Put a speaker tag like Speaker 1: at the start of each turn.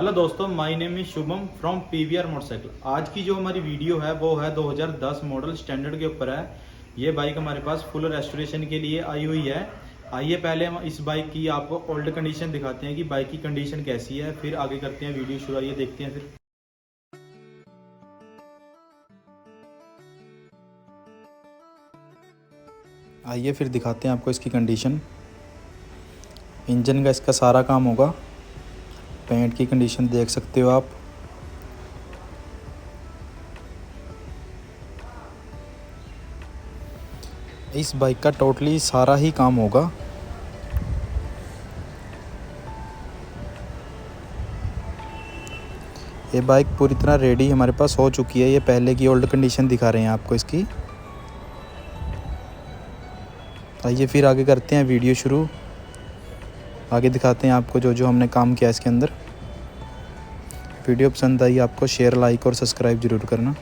Speaker 1: Hello दोस्तों, my name is Shubham from PBR motorcycle. आज की जो हमारी वीडियो है वो है 2010 मॉडल स्टैंडर्ड के ऊपर है। ये बाइक हमारे पास फुल रेस्टोरेशन के लिए आई हुई है। आइए पहले हम इस बाइक की आपको ओल्ड कंडीशन दिखाते हैं कि बाइक की कंडीशन कैसी है, फिर आगे करते हैं वीडियो शुरू। आइए देखते हैं फिर। आइए फिर दिखाते हैं आपको इसकी कंडीशन। इंजन का इसका सारा काम होगा। पेंट की कंडीशन देख सकते हो आप। इस बाइक का टोटली सारा ही काम होगा। ये बाइक पूरी तरह रेडी हमारे पास हो चुकी है। ये पहले की ओल्ड कंडीशन दिखा रहे हैं आपको इसकी। आइए फिर आगे करते हैं वीडियो शुरू। आगे दिखाते हैं आपको जो जो हमने काम किया इसके अंदर। वीडियो पसंद आई आपको शेयर, लाइक और सब्सक्राइब ज़रूर करना।